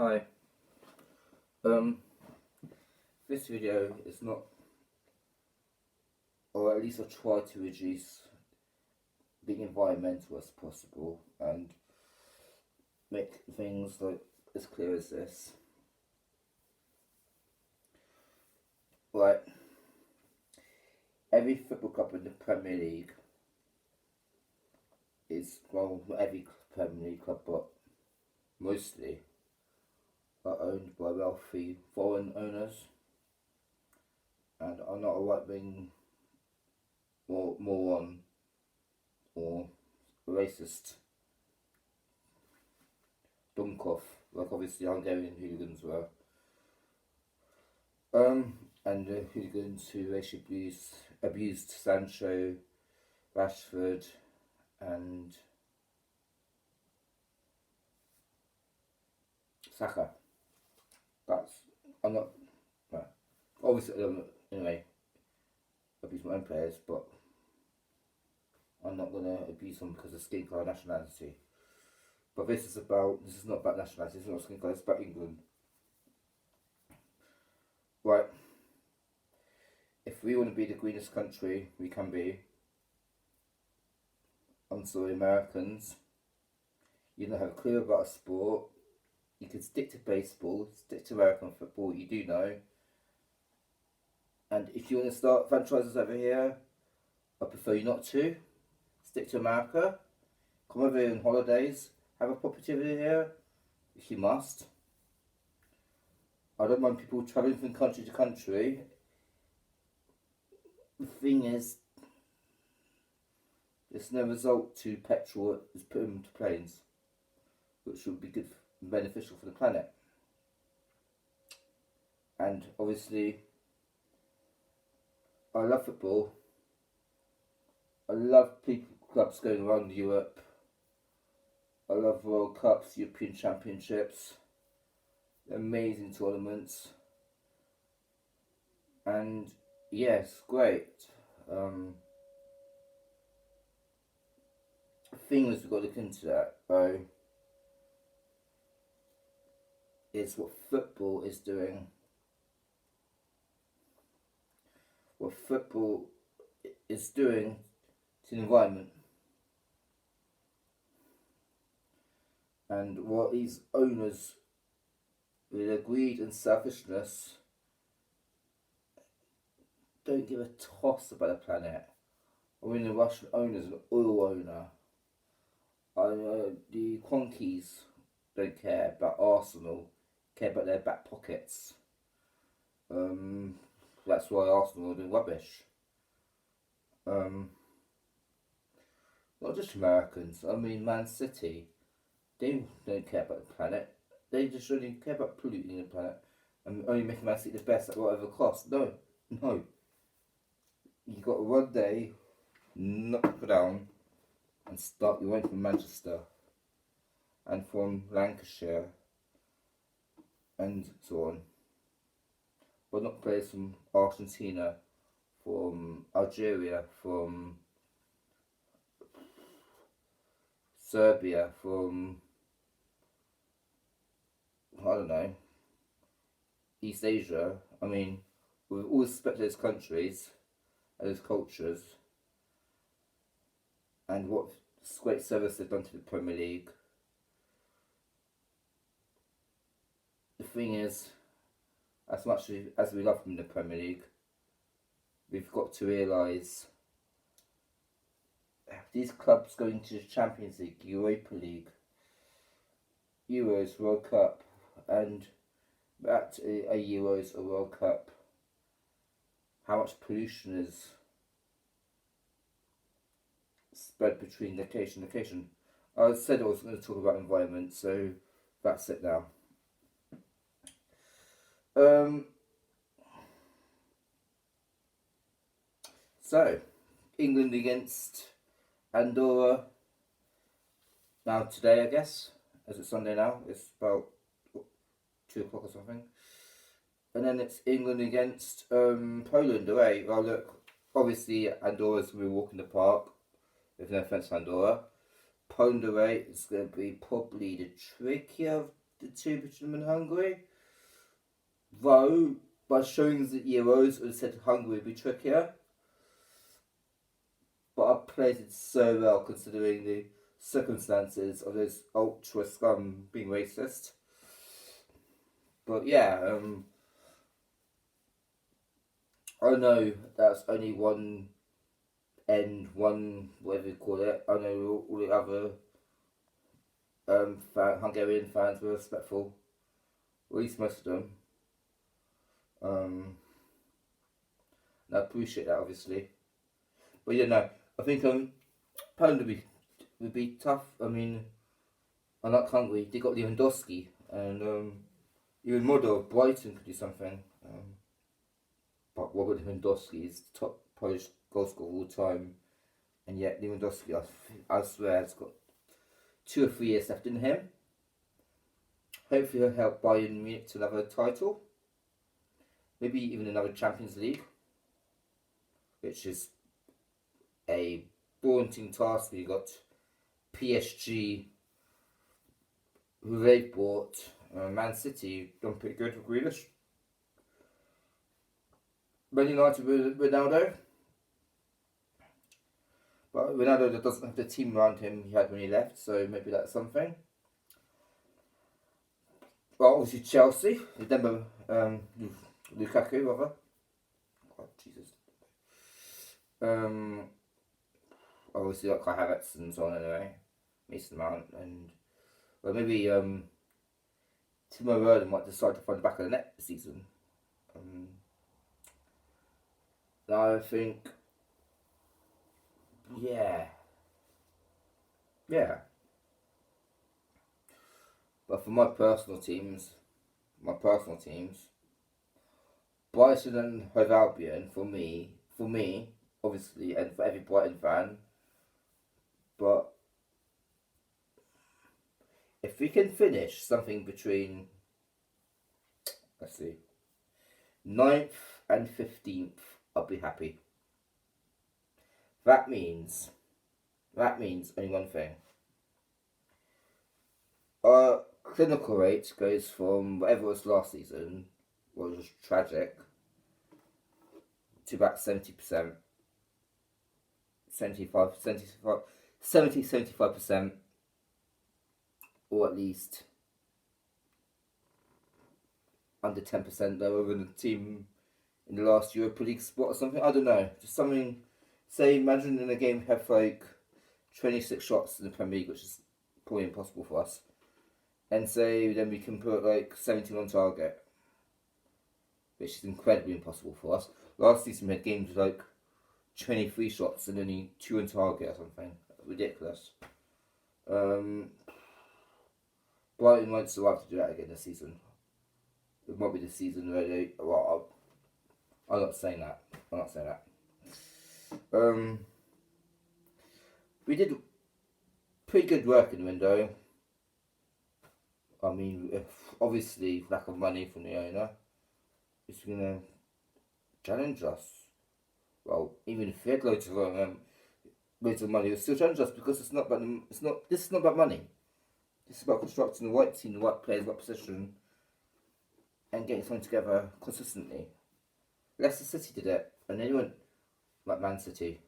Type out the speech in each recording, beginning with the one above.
Hi. Um, this video is not, or at least I'll try to reduce being environmental as possible and make things like as clear as this. Right, every football club in the Premier League is, well, not every Premier League club, but mostly are owned by wealthy foreign owners, and are not a right-wing or moron or racist Dunkov, like obviously Hungarian hooligans were. And the hooligans who racially abused Sancho, Rashford, and Saka. I'm not, no. Obviously, anyway, abuse my own players, but I'm not going to abuse them because of skin colour nationality. But this is not about nationality, it's not skin colour, it's about England. Right, if we want to be the greenest country we can be, I'm sorry, Americans, you don't have a clue about a sport. You can stick to baseball, stick to American football, you do know. And if you want to start franchises over here, I prefer you not to. Stick to America. Come over here on holidays. Have a property over here, if you must. I don't mind people travelling from country to country. The thing is, there's no result to petrol that is put into planes, which would be good and beneficial for the planet. And obviously, I love football. I love clubs going around Europe. I love World Cups, European Championships, amazing tournaments. And yes, great. Things we've got to look into that though is what football is doing. What football is doing to the environment. And what these owners, with their greed and selfishness, don't give a toss about the planet. I mean, the Russian owner is an oil owner. The Quonkies don't care about Arsenal, care about their back pockets. That's why Arsenal are doing rubbish. Not just Americans, I mean Man City. They don't care about the planet. They just only care about polluting the planet and only making Man City the best at whatever cost. No. You got to one day knock down and start your way from Manchester and from Lancashire and so on. But not players from Argentina, from Algeria, from Serbia, from, I don't know, East Asia. I mean, with all respect to those countries and those cultures and what great service they've done to the Premier League. The thing is, as much as we love them in the Premier League, we've got to realise these clubs going to the Champions League, Europa League, Euros, World Cup, and at a Euros or World Cup, how much pollution is spread between location and location. I said I was going to talk about environment, so that's it now. So, England against Andorra. Now today, I guess, as it's Sunday now, it's about 2 o'clock or something. And then it's England against Poland away. Well, look, obviously Andorra's going to be a walk in the park, with no offence to Andorra. Poland away is going to be probably the trickier the two between them and Hungary. Though, by showing the Euros, it would have said Hungary would be trickier. But I played it so well considering the circumstances of those ultra scum being racist. But yeah, I know that's only one end, one whatever you call it. I know all the other Hungarian fans were respectful, at least most of them. And I appreciate that, obviously. But yeah, no, I think Poland would be tough. I mean, unlike Hungary, they got Lewandowski, and even Modo of Brighton could do something. But Robert Lewandowski is the top Polish goal scorer of all time, and yet Lewandowski, I swear, has got 2 or 3 years left in him. Hopefully he'll help Bayern Munich to another title. Maybe even another Champions League. Which is a daunting task. We got PSG, who they've bought. Man City done pretty good with Grealish. Man United with Ronaldo. But Ronaldo doesn't have the team around him he had when he left, so maybe that's something. Well, obviously Chelsea. Remember Lukaku, rather. Oh, Jesus. Obviously like Kai Havertz and so on anyway. Mason Mount and well maybe Timo Werner might decide to find the back of the net this season. I think yeah. But for my personal teams, Brighton and Hove Albion for me, obviously, and for every Brighton fan. But if we can finish something between, let's see, 9th and 15th, I'll be happy. That means only one thing. Our clinical rate goes from whatever it was last season, which was tragic, to about 70%. 75%, or at least under 10% lower than the team in the last Europa League spot or something. I don't know. Just something, say, imagine in a game we have like 26 shots in the Premier League, which is probably impossible for us. And say then we can put like 17 on target, which is incredibly impossible for us. Last season we had games with like 23 shots and only 2 on target or something. Ridiculous. Brighton won't survive to do that again this season. It might be the season where they. Well, I'm not saying that. We did pretty good work in the window. I mean, obviously, lack of money from the owner is going to challenge us. Well, even if we had loads of money, it would still challenge us because this is not about money. This is about constructing the right team, the right players, the right position, and getting something together consistently. Leicester City did it, and then went like Man City.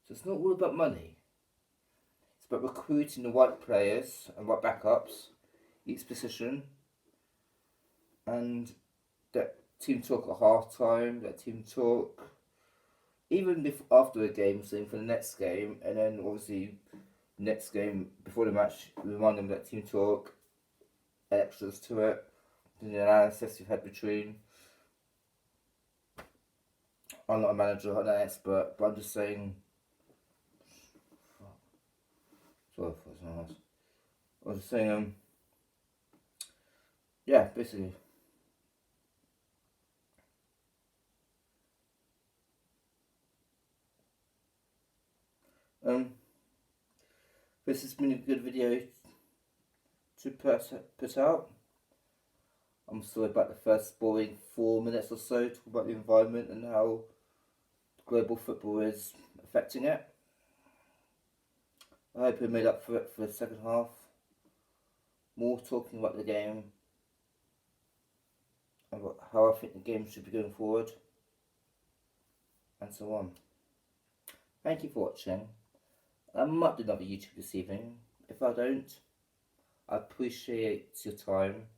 So it's not all about money. It's about recruiting the right players and right backups, each position, and that team talk at half time, that team talk even after a game, same for the next game, and then obviously next game before the match, remind them that team talk, extras to it, and the analysis you've had between. I'm not a manager, I'm not an expert, but I'm just saying. Sorry for someone else. I was just saying, yeah, basically. This has been a good video to put out. I'm sorry about the first boring 4 minutes or so, talk about the environment and how global football is affecting it. I hope we made up for it for the second half. more talking about the game, about how I think the game should be going forward, and so on. Thank you for watching. I might do another YouTube this evening. If I don't, I appreciate your time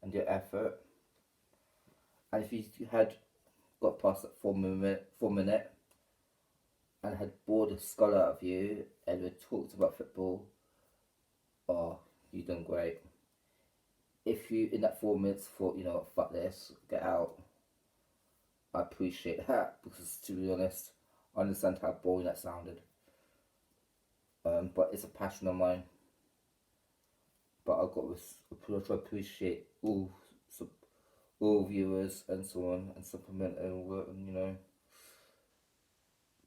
and your effort. And if you had got past that 4 minute and had bored the skull out of you and had talked about football, oh, you've done great. If you in that 4 minutes thought, you know, fuck this, get out, I appreciate that, because to be honest, I understand how boring that sounded. But it's a passion of mine. But I've got to appreciate all viewers and so on, and supplement and you know.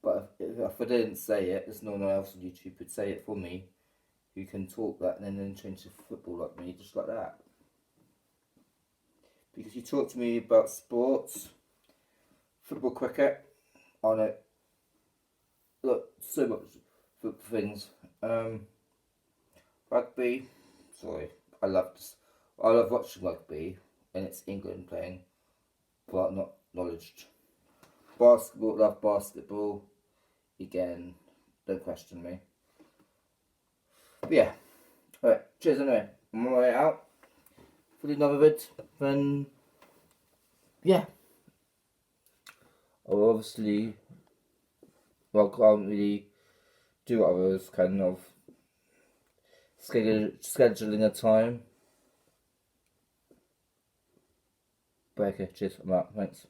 But if I didn't say it, there's no one else on YouTube who'd say it for me, who can talk that and then change to football like me, just like that. Because you talk to me about sports, football, cricket, on it. Look, so much things. Rugby. Sorry, I love watching rugby, and it's England playing, but not knowledge. Basketball, love basketball. Again, don't question me. But yeah, alright, cheers anyway. I'm on my way out for another vid. Then, yeah. I'll obviously, well, can't really do what I was kind of scheduling a time. But okay, cheers, I'm out, thanks.